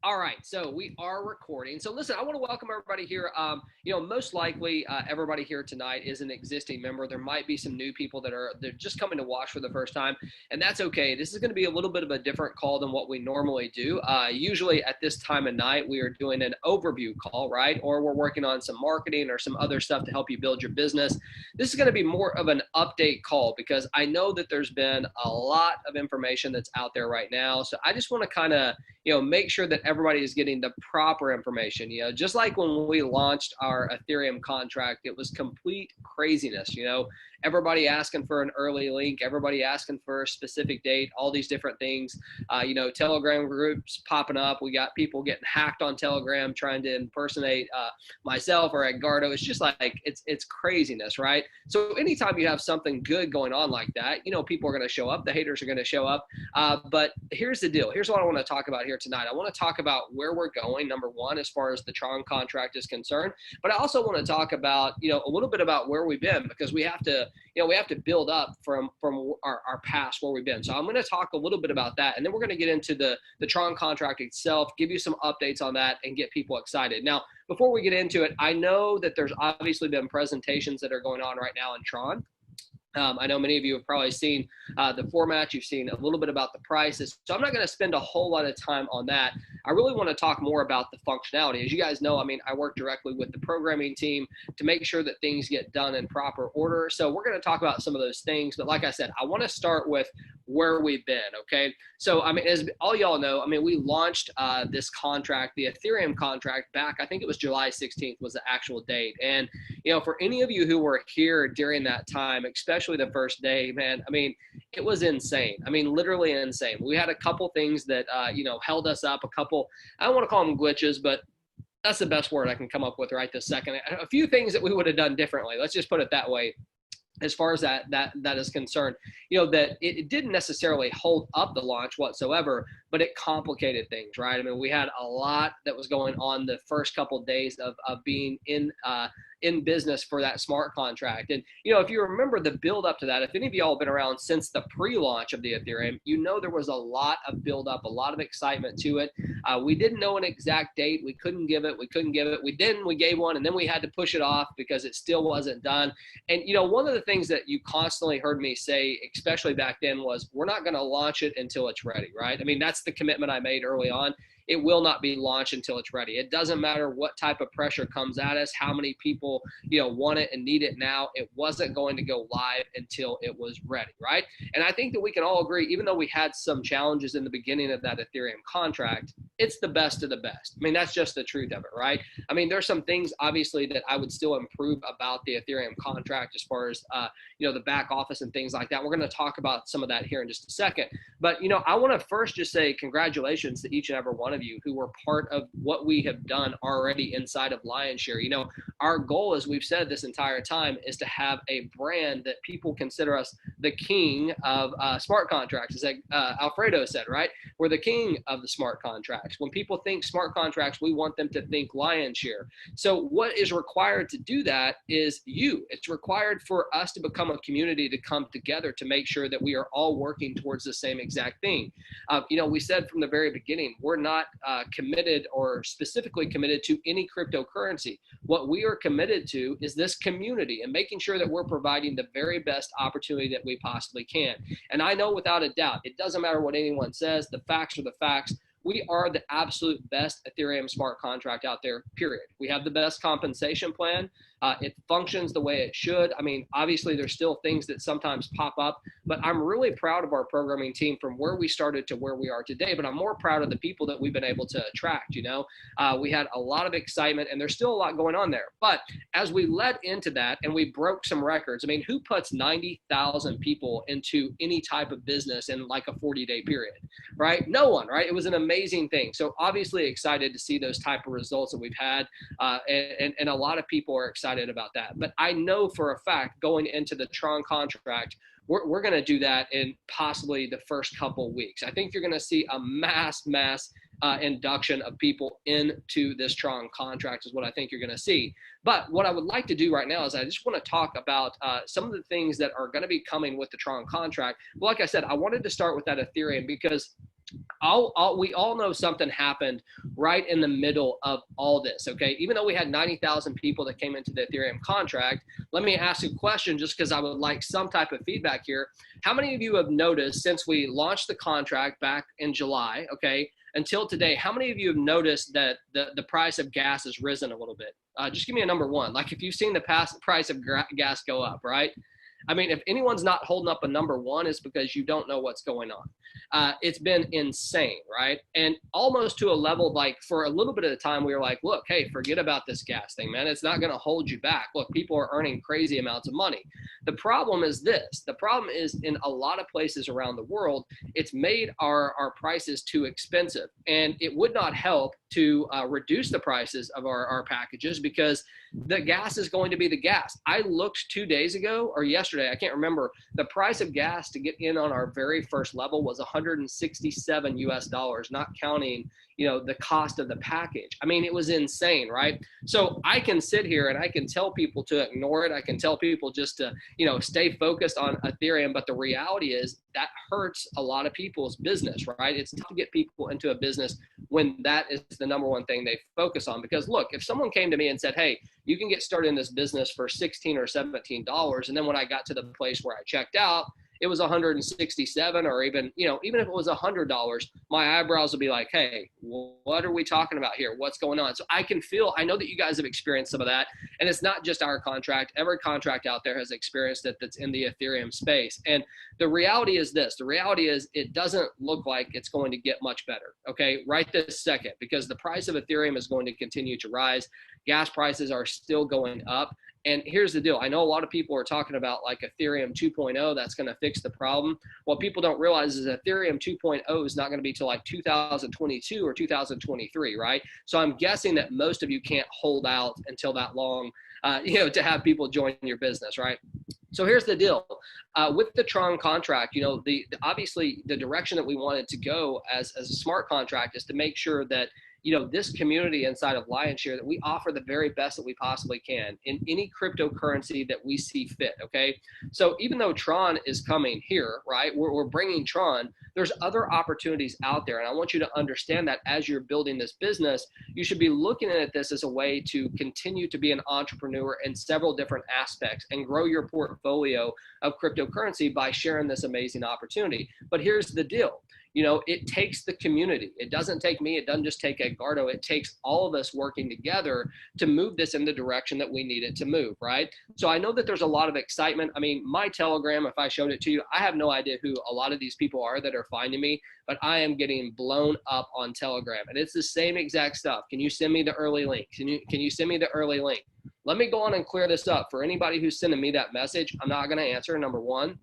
All right, so we are recording. So listen, I want to welcome everybody here. Most likely everybody here tonight is an existing member. There might be some new people they're just coming to watch for the first time, and that's okay. This is going to be a little bit of a different call than what we normally do. Usually at this time of night, we are doing an overview call, right? Or we're working on some marketing or some other stuff to help you build your business. This is going to be more of an update call because I know that there's been a lot of information that's out there right now. So I just want to kind of make sure that everybody is getting the proper information. Just like when we launched our Ethereum contract, it was complete craziness. Everybody asking for an early link, everybody asking for a specific date, all these different things. Telegram groups popping up. We got people getting hacked on Telegram trying to impersonate myself or Edgardo. It's just like it's craziness, right? So anytime you have something good going on like that, people are going to show up. The haters are going to show up. But here's the deal. Here's what I want to talk about here tonight. I want to talk about where we're going, number one, as far as the Tron contract is concerned. But I also want to talk about, a little bit about where we've been, because we have to build up from our past, where we've been. So I'm going to talk a little bit about that. And then we're going to get into the Tron contract itself, give you some updates on that and get people excited. Now, before we get into it, I know that there's obviously been presentations that are going on right now in Tron. I know many of you have probably seen the format. You've seen a little bit about the prices. So I'm not going to spend a whole lot of time on that. I really want to talk more about the functionality. As you guys know, I work directly with the programming team to make sure that things get done in proper order. So we're going to talk about some of those things. But like I said, I want to start with where we've been, okay? So, as all y'all know, we launched this contract, the Ethereum contract, back, I think it was July 16th was the actual date. And, for any of you who were here during that time, especially the first day, man, it was insane. Literally insane. We had a couple things that, held us up, a couple, I don't want to call them glitches, but that's the best word I can come up with right this second. A few things that we would have done differently. Let's just put it that way. As far as that is concerned, that it didn't necessarily hold up the launch whatsoever, but it complicated things, right? We had a lot that was going on the first couple of days of being in business for that smart contract. And, if you remember the build up to that, if any of y'all have been around since the pre-launch of the Ethereum, there was a lot of build up, a lot of excitement to it. We didn't know an exact date. We couldn't give it. We gave one, and then we had to push it off because it still wasn't done. And, one of the things that you constantly heard me say, especially back then, was we're not going to launch it until it's ready, right? That's the commitment I made early on. It will not be launched until it's ready. It doesn't matter what type of pressure comes at us, how many people, want it and need it now. It wasn't going to go live until it was ready, right? And I think that we can all agree, even though we had some challenges in the beginning of that Ethereum contract, it's the best of the best. That's just the truth of it, right? There's some things, obviously, that I would still improve about the Ethereum contract as far as, the back office and things like that. We're going to talk about some of that here in just a second. But, I want to first just say congratulations to each and every one of you who were part of what we have done already inside of Lionshare. Our goal, as we've said this entire time, is to have a brand that people consider us the king of smart contracts. As Alfredo said, right? We're the king of the smart contracts. When people think smart contracts, we want them to think Lionshare. So what is required to do that is you. It's required for us to become a community, to come together to make sure that we are all working towards the same exact thing. We said from the very beginning, we're not committed or specifically committed to any cryptocurrency. What we are committed to is this community and making sure that we're providing the very best opportunity that we possibly can. And I know without a doubt, it doesn't matter what anyone says, the facts are the facts. We are the absolute best Ethereum smart contract out there, period. We have the best compensation plan. It functions the way it should. Obviously, there's still things that sometimes pop up, but I'm really proud of our programming team from where we started to where we are today. But I'm more proud of the people that we've been able to attract. We had a lot of excitement, and there's still a lot going on there. But as we led into that and we broke some records, who puts 90,000 people into any type of business in like a 40-day period, right? No one, right? It was an amazing thing. So obviously excited to see those type of results that we've had, and a lot of people are excited about that. But I know for a fact going into the Tron contract, we're going to do that in possibly the first couple weeks. I think you're going to see a mass induction of people into this Tron contract is what I think you're going to see. But what I would like to do right now is I just want to talk about some of the things that are going to be coming with the Tron contract. Well, like I said, I wanted to start with that Ethereum because we all know something happened right in the middle of all this, okay? Even though we had 90,000 people that came into the Ethereum contract, let me ask a question just because I would like some type of feedback here. How many of you have noticed since we launched the contract back in July, okay, until today, how many of you have noticed that the price of gas has risen a little bit? Just give me a number one. Like if you've seen the price of gas go up, right? I mean, if anyone's not holding up a number one, it's because you don't know what's going on. It's been insane, right? And almost to a level, like for a little bit of the time, we were like, look, hey, forget about this gas thing, man. It's not going to hold you back. Look, people are earning crazy amounts of money. The problem is this. The problem is in a lot of places around the world, it's made our prices too expensive. And it would not help to reduce the prices of our packages because the gas is going to be the gas. I looked 2 days ago or yesterday, I can't remember, the price of gas to get in on our very first level was 167 US dollars, not counting, you know, the cost of the package. I mean, it was insane, right? So I can sit here and I can tell people to ignore it. I can tell people just to, you know, stay focused on Ethereum. But the reality is that hurts a lot of people's business, right? It's tough to get people into a business when that is the number one thing they focus on. Because look, if someone came to me and said, hey, you can get started in this business for $16 or $17, and then when I got to the place where I checked out, it was 167, or even, you know, even if it was $100, my eyebrows would be like, hey, what are we talking about here? What's going on? So I can feel, I know that you guys have experienced some of that, and it's not just our contract. Every contract out there has experienced it that's in the Ethereum space. And the reality is this, the reality is it doesn't look like it's going to get much better, okay, right this second, because the price of Ethereum is going to continue to rise. Gas prices are still going up. And here's the deal. I know a lot of people are talking about like Ethereum 2.0, that's going to fix the problem. What people don't realize is Ethereum 2.0 is not going to be till like 2022 or 2023, right? So I'm guessing that most of you can't hold out until that long, you know, to have people join your business, right? So here's the deal. With the Tron contract, you know, obviously the direction that we wanted to go as a smart contract is to make sure that, you know, this community inside of Lionshare, that we offer the very best that we possibly can in any cryptocurrency that we see fit, okay? So even though Tron is coming here, right, we're bringing Tron, there's other opportunities out there. And I want you to understand that as you're building this business, you should be looking at this as a way to continue to be an entrepreneur in several different aspects and grow your portfolio of cryptocurrency by sharing this amazing opportunity. But here's the deal. You know, it takes the community. It doesn't take me. It doesn't just take Edgardo. It takes all of us working together to move this in the direction that we need it to move, right? So I know that there's a lot of excitement. I mean, my Telegram, if I showed it to you, I have no idea who a lot of these people are that are finding me, but I am getting blown up on Telegram. And it's the same exact stuff. Can you send me the early link? Can you send me the early link? Let me go on and clear this up. For anybody who's sending me that message, I'm not going to answer, number one.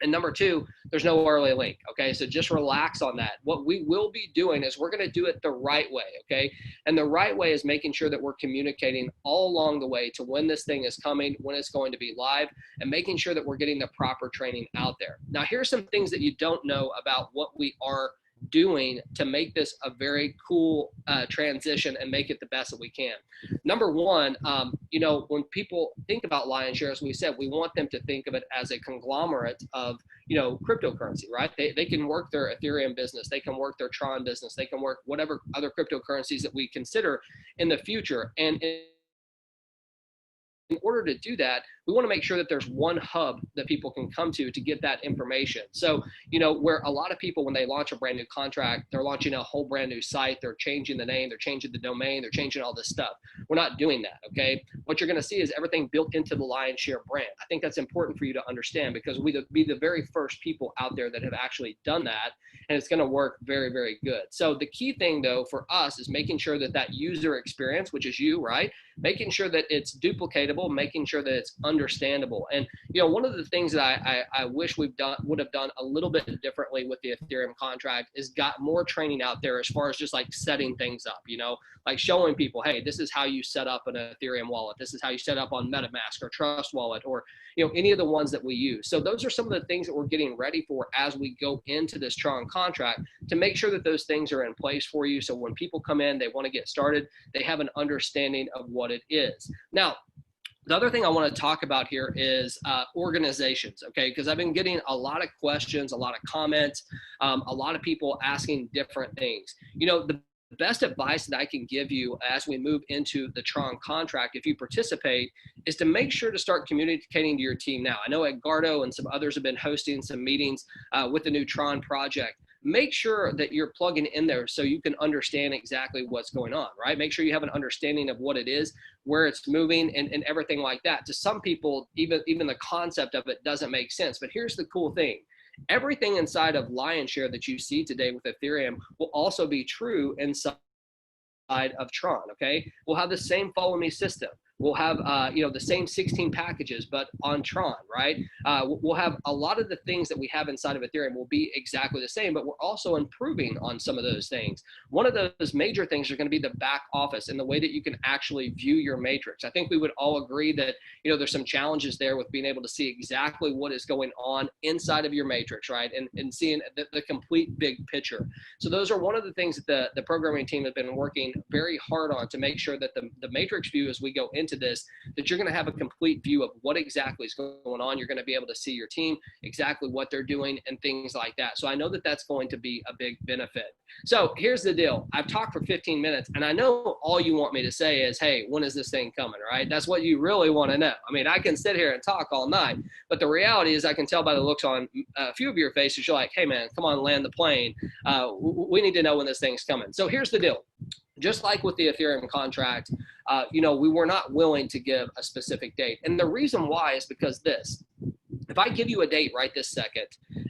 And number two, there's no early link, okay? So just relax on that. What we will be doing is we're going to do it the right way, okay? And the right way is making sure that we're communicating all along the way to when this thing is coming, when it's going to be live, and making sure that we're getting the proper training out there. Now, here's some things that you don't know about what we are doing to make this a very cool transition and make it the best that we can. Number one, you know, when people think about Lionshare, as we said, we want them to think of it as a conglomerate of, you know, cryptocurrency, right? They can work their Ethereum business, they can work their Tron business, they can work whatever other cryptocurrencies that we consider in the future. And in order to do that, we want to make sure that there's one hub that people can come to get that information. So, you know, where a lot of people, when they launch a brand new contract, they're launching a whole brand new site, they're changing the name, they're changing the domain, they're changing all this stuff. We're not doing that, okay? What you're going to see is everything built into the Lionshare brand. I think that's important for you to understand because we'll be the very first people out there that have actually done that, and it's going to work very, very good. So the key thing, though, for us is making sure that that user experience, which is you, right? Making sure that it's duplicatable, making sure that it's understandable. And, you know, one of the things that I wish would have done a little bit differently with the Ethereum contract is got more training out there as far as just like setting things up, you know, like showing people, hey, this is how you set up an Ethereum wallet. This is how you set up on MetaMask or Trust Wallet or, you know, any of the ones that we use. So those are some of the things that we're getting ready for as we go into this Tron contract to make sure that those things are in place for you. So when people come in, they want to get started, they have an understanding of what it is. Now, The other thing I want to talk about here is organizations, okay? Because I've been getting a lot of questions, a lot of comments, a lot of people asking different things. The best advice that I can give you as we move into the Tron contract, if you participate, is to make sure to start communicating to your team now. I know Edgardo and some others have been hosting some meetings with the new Tron project. Make sure that you're plugging in there so you can understand exactly what's going on, right? Make sure you have an understanding of what it is, where it's moving, and everything like that. To some people, even the concept of it doesn't make sense. But here's the cool thing. Everything inside of Lionshare that you see today with Ethereum will also be true inside of Tron. Okay, we'll have the same follow me system. We'll have the same 16 packages, but on Tron, right? We'll have a lot of the things that we have inside of Ethereum will be exactly the same, but we're also improving on some of those things. One of those major things are going to be the back office and the way that you can actually view your matrix. I think we would all agree that there's some challenges there with being able to see exactly what is going on inside of your matrix, right? And seeing the complete big picture. So those are one of the things that the programming team has been working very hard on to make sure that the matrix view as we go into this, that you're going to have a complete view of what exactly is going on. You're going to be able to see your team, exactly what they're doing and things like that. So I know that that's going to be a big benefit. So here's the deal. I've talked for 15 minutes and I know all you want me to say is, hey, when is this thing coming, right? That's what you really want to know. I mean, I can sit here and talk all night, but the reality is I can tell by the looks on a few of your faces, you're like, hey man, come on, land the plane. We need to know when this thing's coming. So here's the deal. Just like with the Ethereum contract, we were not willing to give a specific date. And the reason why is because if I give you a date right this second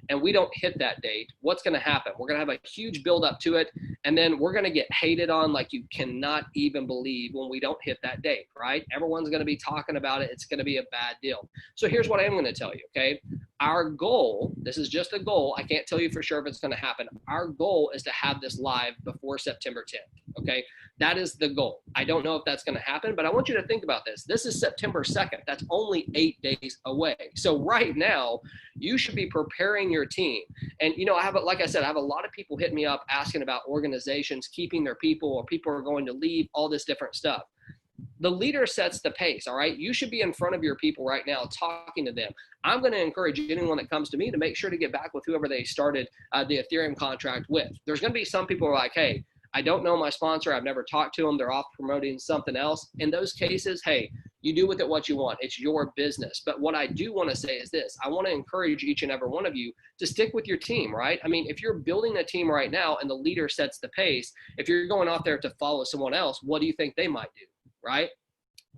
and we don't hit that date, what's going to happen? We're going to have a huge build up to it. And then we're going to get hated on like you cannot even believe when we don't hit that date, right? Everyone's going to be talking about it. It's going to be a bad deal. So here's what I am going to tell you, okay? Our goal, this is just a goal. I can't tell you for sure if it's going to happen. Our goal is to have this live before September 10th, okay? That is the goal. I don't know if that's going to happen, but I want you to think about this. This is September 2nd. That's only 8 days away. So right now, you should be preparing your team. And, like I said, I have a lot of people hit me up asking about organizations keeping their people, or people are going to leave, all this different stuff. The leader sets the pace, all right? You should be in front of your people right now talking to them. I'm going to encourage anyone that comes to me to make sure to get back with whoever they started the Ethereum contract with. There's going to be some people who are like, hey, I don't know my sponsor. I've never talked to them. They're off promoting something else. In those cases, hey, you do with it what you want. It's your business. But what I do want to say is this. I want to encourage each and every one of you to stick with your team, right? I mean, if you're building a team right now and the leader sets the pace, if you're going out there to follow someone else, what do you think they might do, right?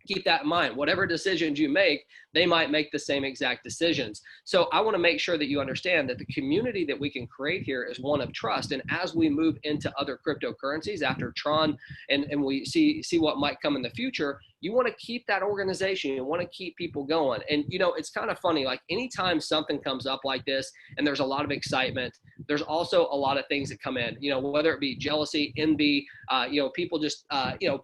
Keep that in mind. Whatever decisions you make, they might make the same exact decisions. So I want to make sure that you understand that the community that we can create here is one of trust. And as we move into other cryptocurrencies after Tron and we see what might come in the future, you want to keep that organization. You want to keep people going. And, it's kind of funny, like anytime something comes up like this and there's a lot of excitement, there's also a lot of things that come in, whether it be jealousy, envy, people just,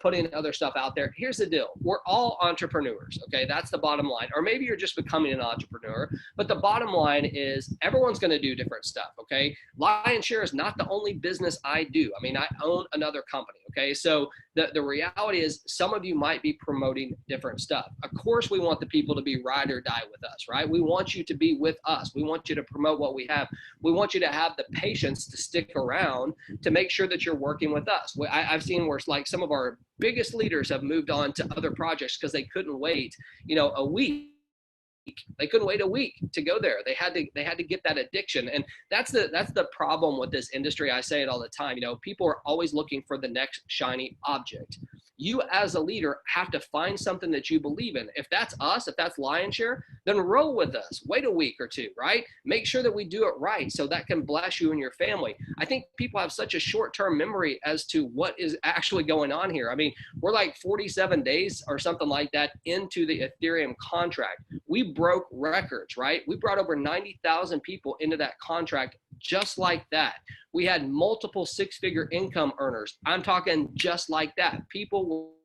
putting other stuff out there. Here's the deal. We're all entrepreneurs. Okay. That's the bottom line. Or maybe you're just becoming an entrepreneur, but the bottom line is everyone's going to do different stuff. Okay. Lionshare is not the only business I do. I mean, I own another company. Okay. So the reality is some of you might be promoting different stuff. Of course, we want the people to be ride or die with us, right? We want you to be with us. We want you to promote what we have. We want you to have the patience to stick around to make sure that you're working with us. I've seen where like some of our biggest leaders have moved on to other projects because they couldn't wait, a week. They couldn't wait a week to go there. They had to get that addiction. And that's the problem with this industry. I say it all the time. People are always looking for the next shiny object. You as a leader have to find something that you believe in. If that's us, if that's Lionshare, then roll with us. Wait a week or two, right? Make sure that we do it right so that can bless you and your family. I think people have such a short-term memory as to what is actually going on here. I mean, we're like 47 days or something like that into the Ethereum contract. We broke records, right? We brought over 90,000 people into that contract just like that. We had multiple six-figure income earners. I'm talking just like that. People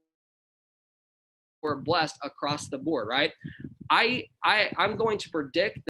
were blessed across the board, right? I'm going to predict